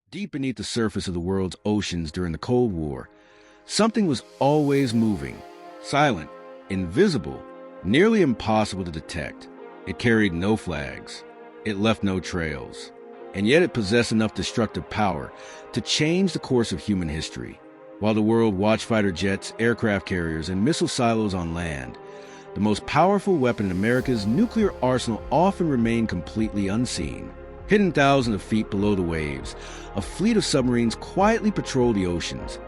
Deep beneath the surface of the world's oceans during the Cold War, something was always moving, silent, invisible, nearly impossible to detect. It carried no flags. It left no trails. And yet it possessed enough destructive power to change the course of human history. While the world watched fighter jets, aircraft carriers, and missile silos on land, the most powerful weapon in America's nuclear arsenal often remained completely unseen. Hidden thousands of feet below the waves, a fleet of submarines quietly patrolled the oceans,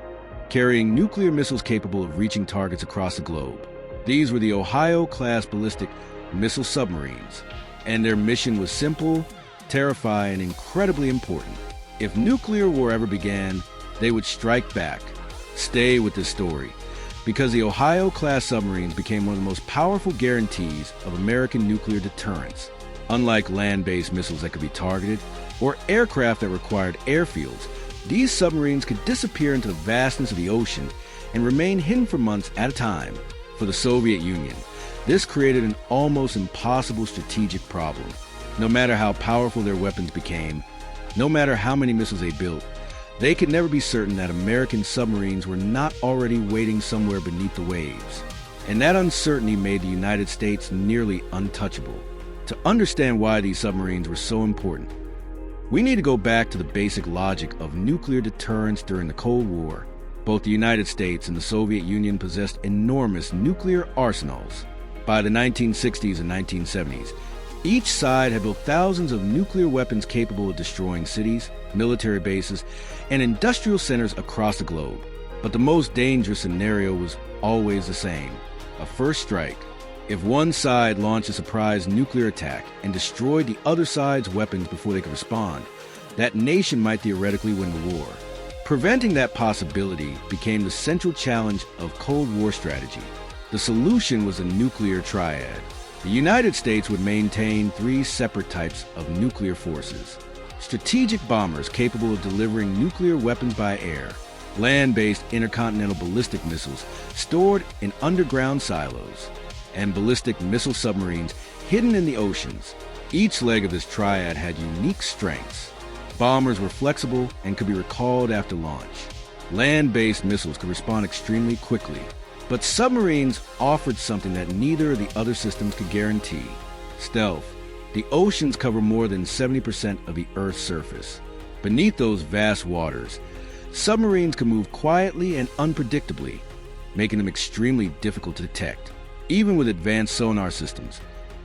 carrying nuclear missiles capable of reaching targets across the globe. These were the Ohio-class ballistic missile submarines, and their mission was simple, terrifying, and incredibly important. If nuclear war ever began, they would strike back. Stay with this story, because the Ohio-class submarines became one of the most powerful guarantees of American nuclear deterrence. Unlike land-based missiles that could be targeted, or aircraft that required airfields, these submarines could disappear into the vastness of the ocean and remain hidden for months at a time. For the Soviet Union, this created an almost impossible strategic problem. No matter how powerful their weapons became, no matter how many missiles they built, they could never be certain that American submarines were not already waiting somewhere beneath the waves. And that uncertainty made the United States nearly untouchable. To understand why these submarines were so important, we need to go back to the basic logic of nuclear deterrence during the Cold War. Both the United States and the Soviet Union possessed enormous nuclear arsenals. By the 1960s and 1970s, each side had built thousands of nuclear weapons capable of destroying cities, military bases, and industrial centers across the globe. But the most dangerous scenario was always the same: a first strike. If one side launched a surprise nuclear attack and destroyed the other side's weapons before they could respond, that nation might theoretically win the war. Preventing that possibility became the central challenge of Cold War strategy. The solution was a nuclear triad. The United States would maintain three separate types of nuclear forces: strategic bombers capable of delivering nuclear weapons by air, land-based intercontinental ballistic missiles stored in underground silos, and ballistic missile submarines hidden in the oceans. Each leg of this triad had unique strengths. Bombers were flexible and could be recalled after launch. Land-based missiles could respond extremely quickly. But submarines offered something that neither of the other systems could guarantee: stealth. The oceans cover more than 70% of the Earth's surface. Beneath those vast waters, submarines could move quietly and unpredictably, making them extremely difficult to detect. Even with advanced sonar systems,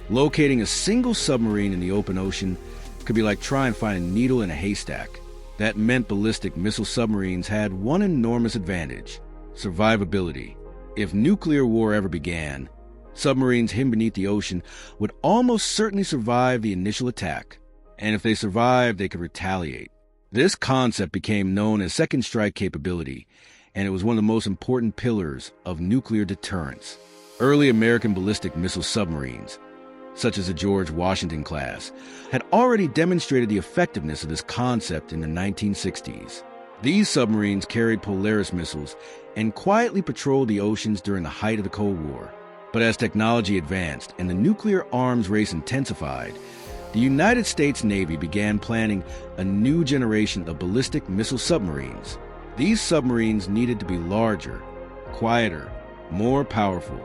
locating a single submarine in the open ocean could be like trying to find a needle in a haystack. That meant ballistic missile submarines had one enormous advantage: survivability. If nuclear war ever began, submarines hidden beneath the ocean would almost certainly survive the initial attack. And if they survived, they could retaliate. This concept became known as second strike capability, and it was one of the most important pillars of nuclear deterrence. Early American ballistic missile submarines, such as the George Washington class, had already demonstrated the effectiveness of this concept in the 1960s. These submarines carried Polaris missiles and quietly patrolled the oceans during the height of the Cold War. But as technology advanced and the nuclear arms race intensified, the United States Navy began planning a new generation of ballistic missile submarines. These submarines needed to be larger, quieter, more powerful,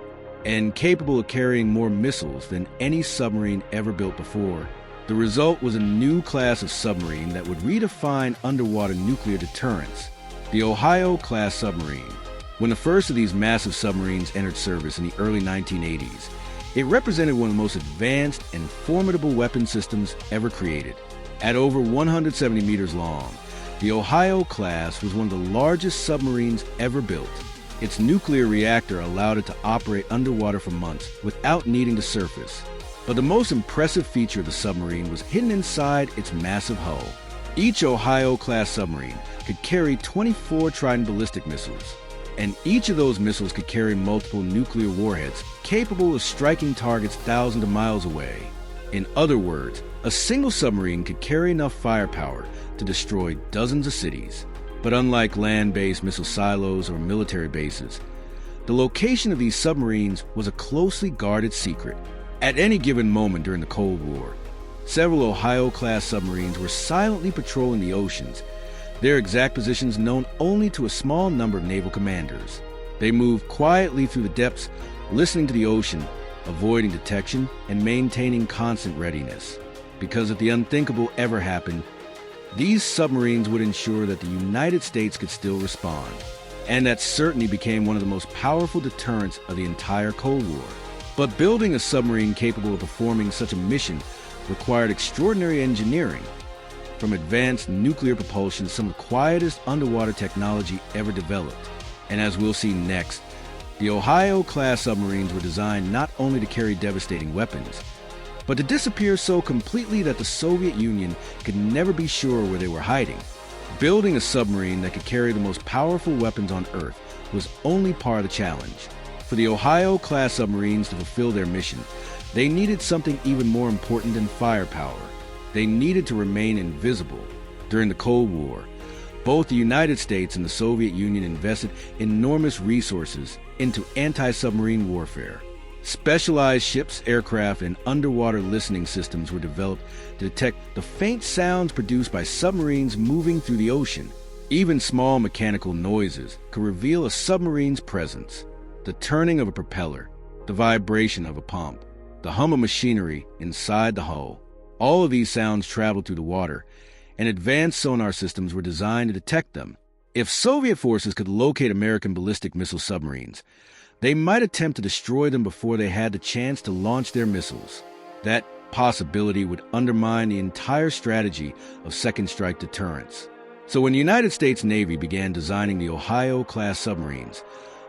and capable of carrying more missiles than any submarine ever built before. The result was a new class of submarine that would redefine underwater nuclear deterrence: the Ohio-class submarine. When the first of these massive submarines entered service in the early 1980s, it represented one of the most advanced and formidable weapon systems ever created. At over 170 meters long, the Ohio class was one of the largest submarines ever built. Its nuclear reactor allowed it to operate underwater for months without needing to surface. But the most impressive feature of the submarine was hidden inside its massive hull. Each Ohio-class submarine could carry 24 Trident ballistic missiles, and each of those missiles could carry multiple nuclear warheads capable of striking targets thousands of miles away. In other words, a single submarine could carry enough firepower to destroy dozens of cities. But unlike land-based missile silos or military bases, the location of these submarines was a closely guarded secret. At any given moment during the Cold War, several Ohio-class submarines were silently patrolling the oceans, their exact positions known only to a small number of naval commanders. They moved quietly through the depths, listening to the ocean, avoiding detection, and maintaining constant readiness. Because if the unthinkable ever happened, these submarines would ensure that the United States could still respond. And that certainly became one of the most powerful deterrents of the entire Cold War. But building a submarine capable of performing such a mission required extraordinary engineering. From advanced nuclear propulsion, some of the quietest underwater technology ever developed. And as we'll see next, the Ohio-class submarines were designed not only to carry devastating weapons, but to disappear so completely that the Soviet Union could never be sure where they were hiding. Building a submarine that could carry the most powerful weapons on Earth was only part of the challenge. For the Ohio-class submarines to fulfill their mission, they needed something even more important than firepower. They needed to remain invisible. During the Cold War, both the United States and the Soviet Union invested enormous resources into anti-submarine warfare. Specialized ships, aircraft, and underwater listening systems were developed to detect the faint sounds produced by submarines moving through the ocean. Even small mechanical noises could reveal a submarine's presence. The turning of a propeller, the vibration of a pump, the hum of machinery inside the hull. All of these sounds traveled through the water, and advanced sonar systems were designed to detect them. If Soviet forces could locate American ballistic missile submarines, they might attempt to destroy them before they had the chance to launch their missiles. That possibility would undermine the entire strategy of second strike deterrence. So when the United States Navy began designing the Ohio-class submarines,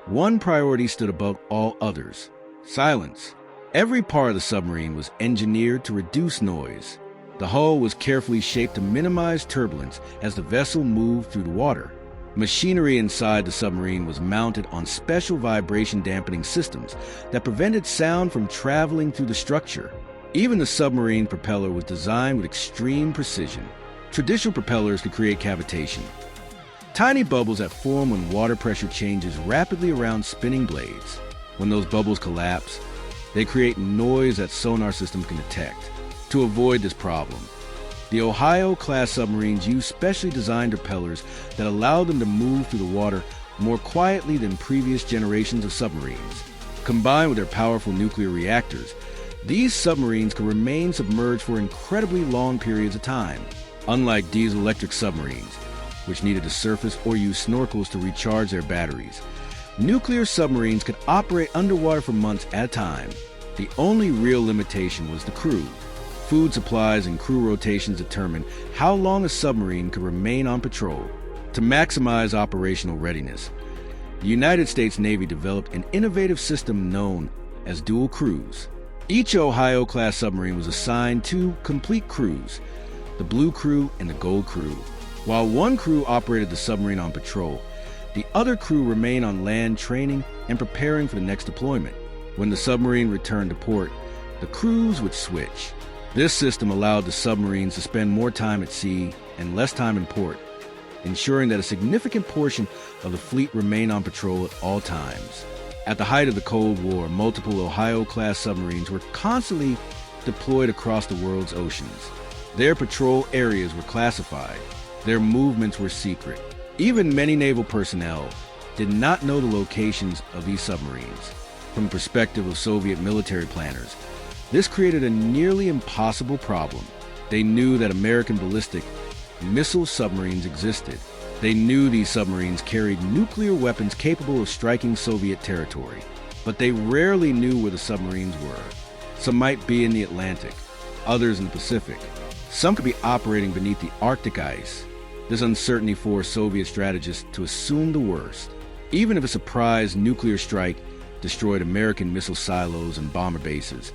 one priority stood above all others: silence. Every part of the submarine was engineered to reduce noise. The hull was carefully shaped to minimize turbulence as the vessel moved through the water. Machinery inside the submarine was mounted on special vibration dampening systems that prevented sound from traveling through the structure. Even the submarine propeller was designed with extreme precision. Traditional propellers could create cavitation, tiny bubbles that form when water pressure changes rapidly around spinning blades. When those bubbles collapse, they create noise that sonar systems can detect. To avoid this problem, the Ohio-class submarines used specially designed propellers that allowed them to move through the water more quietly than previous generations of submarines. Combined with their powerful nuclear reactors, these submarines could remain submerged for incredibly long periods of time. Unlike diesel-electric submarines, which needed to surface or use snorkels to recharge their batteries, nuclear submarines could operate underwater for months at a time. The only real limitation was the crew. Food supplies and crew rotations determined how long a submarine could remain on patrol. To maximize operational readiness, the United States Navy developed an innovative system known as dual crews. Each Ohio-class submarine was assigned two complete crews, the Blue Crew and the Gold Crew. While one crew operated the submarine on patrol, the other crew remained on land training and preparing for the next deployment. When the submarine returned to port, the crews would switch. This system allowed the submarines to spend more time at sea and less time in port, ensuring that a significant portion of the fleet remained on patrol at all times. At the height of the Cold War, multiple Ohio-class submarines were constantly deployed across the world's oceans. Their patrol areas were classified. Their movements were secret. Even many naval personnel did not know the locations of these submarines. From the perspective of Soviet military planners, this created a nearly impossible problem. They knew that American ballistic missile submarines existed. They knew these submarines carried nuclear weapons capable of striking Soviet territory, but they rarely knew where the submarines were. Some might be in the Atlantic, others in the Pacific. Some could be operating beneath the Arctic ice. This uncertainty forced Soviet strategists to assume the worst. Even if a surprise nuclear strike destroyed American missile silos and bomber bases,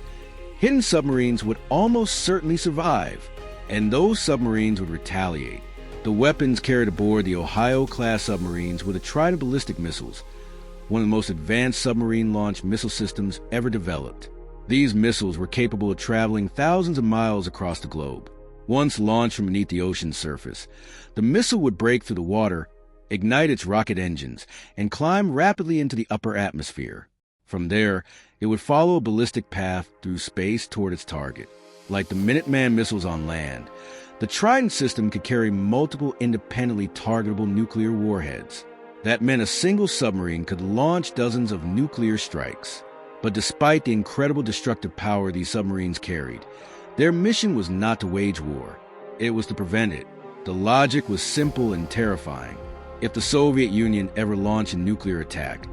hidden submarines would almost certainly survive, and those submarines would retaliate. The weapons carried aboard the Ohio-class submarines were the Trident ballistic missiles, one of the most advanced submarine-launched missile systems ever developed. These missiles were capable of traveling thousands of miles across the globe. Once launched from beneath the ocean's surface, the missile would break through the water, ignite its rocket engines, and climb rapidly into the upper atmosphere. From there, it would follow a ballistic path through space toward its target. Like the Minuteman missiles on land, the Trident system could carry multiple independently targetable nuclear warheads. That meant a single submarine could launch dozens of nuclear strikes. But despite the incredible destructive power these submarines carried, their mission was not to wage war. It was to prevent it. The logic was simple and terrifying. If the Soviet Union ever launched a nuclear attack,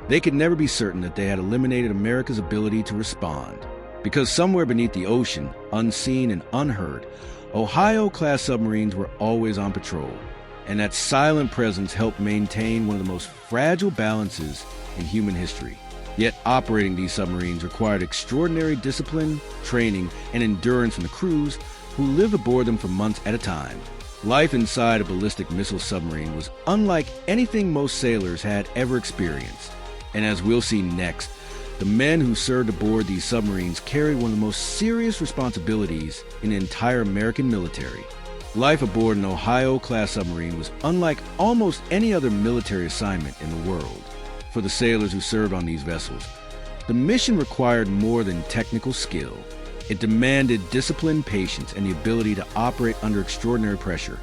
they could never be certain that they had eliminated America's ability to respond. Because somewhere beneath the ocean, unseen and unheard, Ohio-class submarines were always on patrol, and that silent presence helped maintain one of the most fragile balances in human history. Yet operating these submarines required extraordinary discipline, training, and endurance from the crews who lived aboard them for months at a time. Life inside a ballistic missile submarine was unlike anything most sailors had ever experienced. And as we'll see next, the men who served aboard these submarines carried one of the most serious responsibilities in the entire American military. Life aboard an Ohio-class submarine was unlike almost any other military assignment in the world. For the sailors who served on these vessels, the mission required more than technical skill. It demanded discipline, patience, and the ability to operate under extraordinary pressure,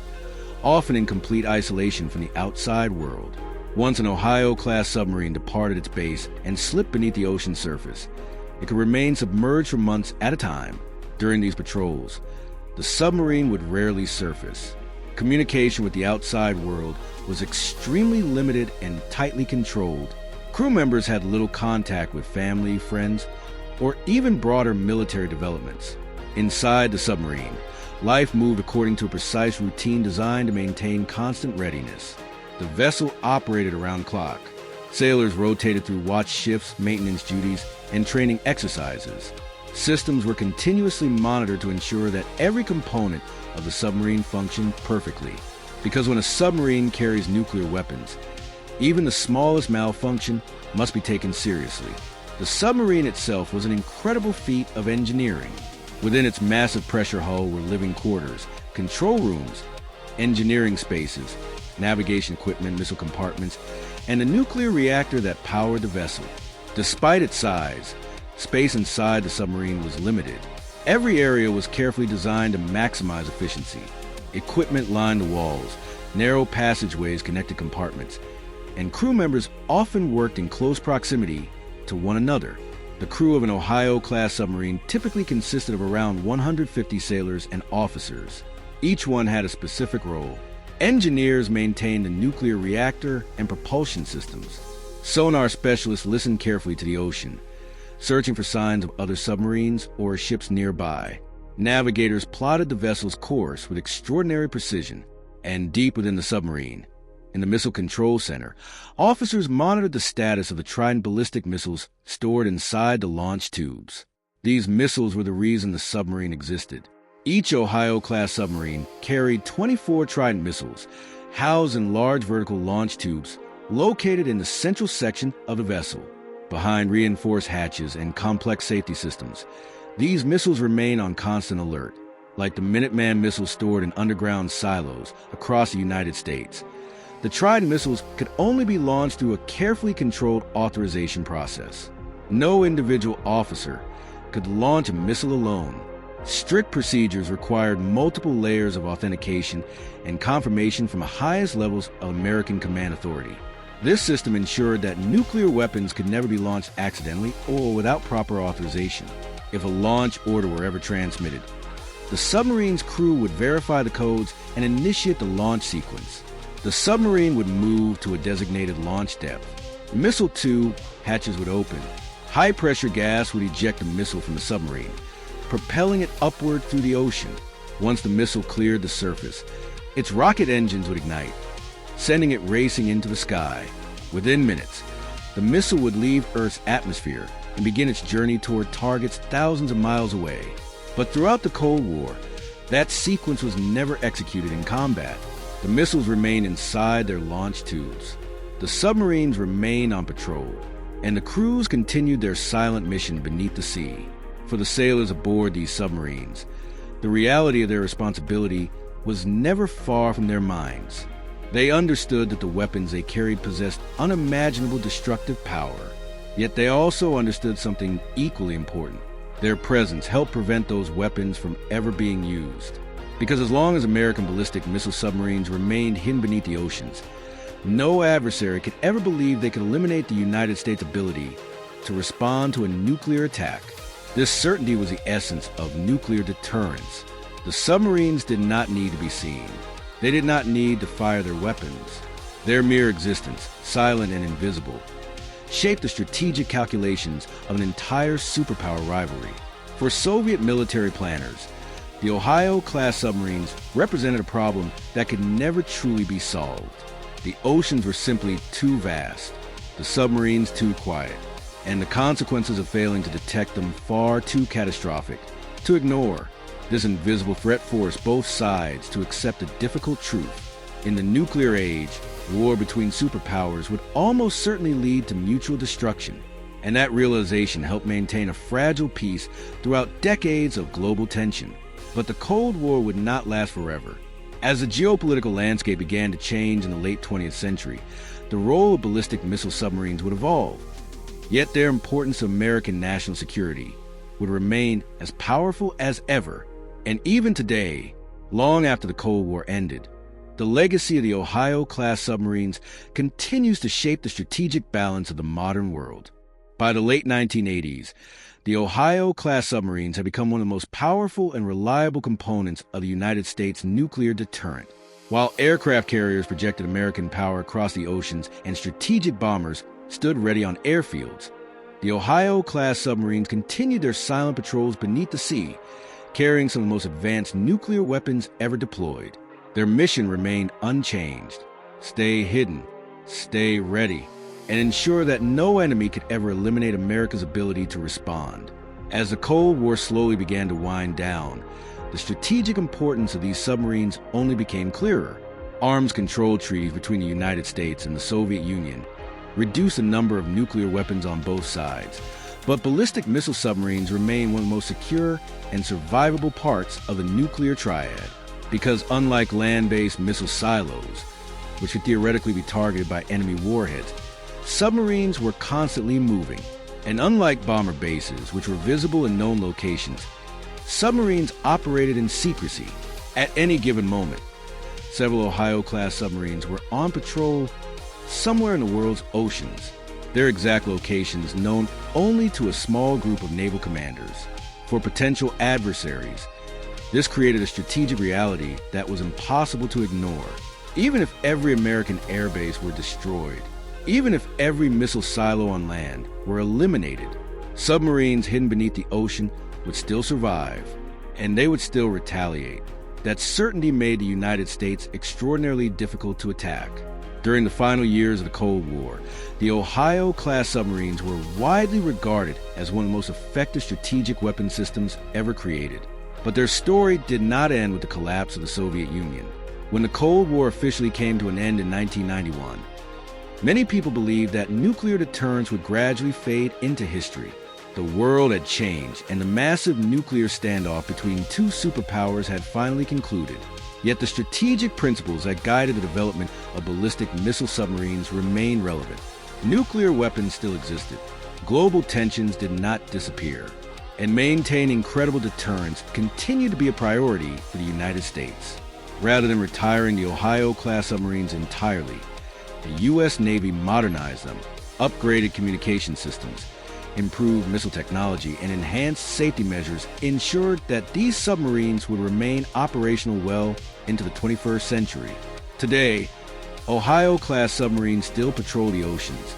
often in complete isolation from the outside world. Once an Ohio-class submarine departed its base and slipped beneath the ocean surface, it could remain submerged for months at a time. During these patrols, the submarine would rarely surface. Communication with the outside world was extremely limited and tightly controlled. Crew members had little contact with family, friends, or even broader military developments. Inside the submarine, life moved according to a precise routine designed to maintain constant readiness. The vessel operated around the clock. Sailors rotated through watch shifts, maintenance duties, and training exercises. Systems were continuously monitored to ensure that every component of the submarine functioned perfectly. Because when a submarine carries nuclear weapons, even the smallest malfunction must be taken seriously. The submarine itself was an incredible feat of engineering. Within its massive pressure hull were living quarters, control rooms, engineering spaces, navigation equipment, missile compartments, and a nuclear reactor that powered the vessel. Despite its size, space inside the submarine was limited. Every area was carefully designed to maximize efficiency. Equipment lined the walls, narrow passageways connected compartments, and crew members often worked in close proximity to one another. The crew of an Ohio-class submarine typically consisted of around 150 sailors and officers. Each one had a specific role. Engineers maintained the nuclear reactor and propulsion systems. Sonar specialists listened carefully to the ocean, searching for signs of other submarines or ships nearby. Navigators plotted the vessel's course with extraordinary precision. And deep within the submarine, in the Missile Control Center, officers monitored the status of the Trident ballistic missiles stored inside the launch tubes. These missiles were the reason the submarine existed. Each Ohio-class submarine carried 24 Trident missiles, housed in large vertical launch tubes located in the central section of the vessel. Behind reinforced hatches and complex safety systems, these missiles remain on constant alert. Like the Minuteman missiles stored in underground silos across the United States, the Trident missiles could only be launched through a carefully controlled authorization process. No individual officer could launch a missile alone. Strict procedures required multiple layers of authentication and confirmation from the highest levels of American command authority. This system ensured that nuclear weapons could never be launched accidentally or without proper authorization. If a launch order were ever transmitted, the submarine's crew would verify the codes and initiate the launch sequence. The submarine would move to a designated launch depth. Missile 2 hatches would open. High-pressure gas would eject the missile from the submarine, propelling it upward through the ocean. Once the missile cleared the surface, its rocket engines would ignite, sending it racing into the sky. Within minutes, the missile would leave Earth's atmosphere and begin its journey toward targets thousands of miles away. But throughout the Cold War, that sequence was never executed in combat. The missiles remained inside their launch tubes. The submarines remained on patrol, and the crews continued their silent mission beneath the sea. For the sailors aboard these submarines, the reality of their responsibility was never far from their minds. They understood that the weapons they carried possessed unimaginable destructive power. Yet they also understood something equally important. Their presence helped prevent those weapons from ever being used. Because as long as American ballistic missile submarines remained hidden beneath the oceans, no adversary could ever believe they could eliminate the United States' ability to respond to a nuclear attack. This certainty was the essence of nuclear deterrence. The submarines did not need to be seen. They did not need to fire their weapons. Their mere existence, silent and invisible, shaped the strategic calculations of an entire superpower rivalry. For Soviet military planners, the Ohio-class submarines represented a problem that could never truly be solved. The oceans were simply too vast, the submarines too quiet, and the consequences of failing to detect them far too catastrophic to ignore. This invisible threat forced both sides to accept a difficult truth. In the nuclear age, war between superpowers would almost certainly lead to mutual destruction, and that realization helped maintain a fragile peace throughout decades of global tension. But the Cold War would not last forever. As the geopolitical landscape began to change in the late 20th century, the role of ballistic missile submarines would evolve. Yet their importance to American national security would remain as powerful as ever. And even today, long after the Cold War ended, the legacy of the Ohio-class submarines continues to shape the strategic balance of the modern world. By the late 1980s, the Ohio-class submarines have become one of the most powerful and reliable components of the United States' nuclear deterrent. While aircraft carriers projected American power across the oceans and strategic bombers stood ready on airfields, the Ohio-class submarines continued their silent patrols beneath the sea, carrying some of the most advanced nuclear weapons ever deployed. Their mission remained unchanged: stay hidden, stay ready, and ensure that no enemy could ever eliminate America's ability to respond. As the Cold War slowly began to wind down, the strategic importance of these submarines only became clearer. Arms control treaties between the United States and the Soviet Union reduced the number of nuclear weapons on both sides, but ballistic missile submarines remain one of the most secure and survivable parts of the nuclear triad. Because unlike land-based missile silos, which could theoretically be targeted by enemy warheads, submarines were constantly moving. And unlike bomber bases, which were visible in known locations, submarines operated in secrecy. At any given moment, several Ohio-class submarines were on patrol somewhere in the world's oceans, their exact locations known only to a small group of naval commanders. For potential adversaries, this created a strategic reality that was impossible to ignore. Even if every American airbase were destroyed, even if every missile silo on land were eliminated, submarines hidden beneath the ocean would still survive, and they would still retaliate. That certainty made the United States extraordinarily difficult to attack. During the final years of the Cold War, the Ohio-class submarines were widely regarded as one of the most effective strategic weapon systems ever created. But their story did not end with the collapse of the Soviet Union. When the Cold War officially came to an end in 1991, many people believed that nuclear deterrence would gradually fade into history. The world had changed, and the massive nuclear standoff between two superpowers had finally concluded. Yet the strategic principles that guided the development of ballistic missile submarines remain relevant. Nuclear weapons still existed. Global tensions did not disappear. And maintaining credible deterrence continued to be a priority for the United States. Rather than retiring the Ohio-class submarines entirely, the U.S. Navy modernized them, upgraded communication systems, improved missile technology, and enhanced safety measures ensured that these submarines would remain operational well into the 21st century. Today, Ohio-class submarines still patrol the oceans,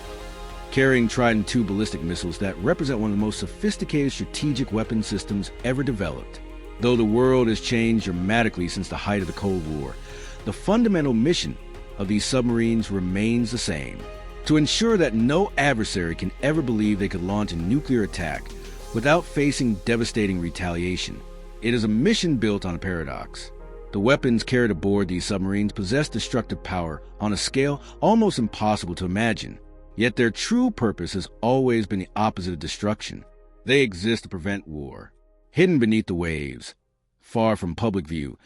carrying Trident II ballistic missiles that represent one of the most sophisticated strategic weapon systems ever developed. Though the world has changed dramatically since the height of the Cold War, the fundamental mission of these submarines remains the same: to ensure that no adversary can ever believe they could launch a nuclear attack without facing devastating retaliation. It is a mission built on a paradox. The weapons carried aboard these submarines possess destructive power on a scale almost impossible to imagine. Yet their true purpose has always been the opposite of destruction. They exist to prevent war. Hidden beneath the waves, far from public view,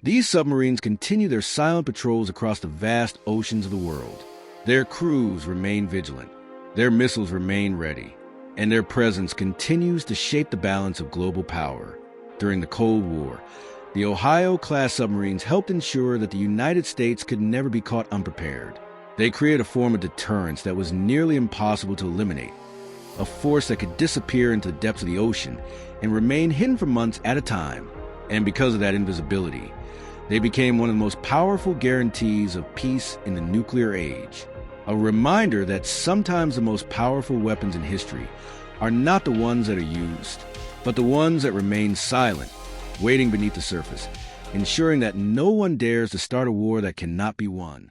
these submarines continue their silent patrols across the vast oceans of the world. Their crews remain vigilant. Their missiles remain ready. and their presence continues to shape the balance of global power. During the Cold War, the Ohio-class submarines helped ensure that the United States could never be caught unprepared. They created a form of deterrence that was nearly impossible to eliminate, a force that could disappear into the depths of the ocean and remain hidden for months at a time. And because of that invisibility, they became one of the most powerful guarantees of peace in the nuclear age. A reminder that sometimes the most powerful weapons in history are not the ones that are used, but the ones that remain silent, waiting beneath the surface, ensuring that no one dares to start a war that cannot be won.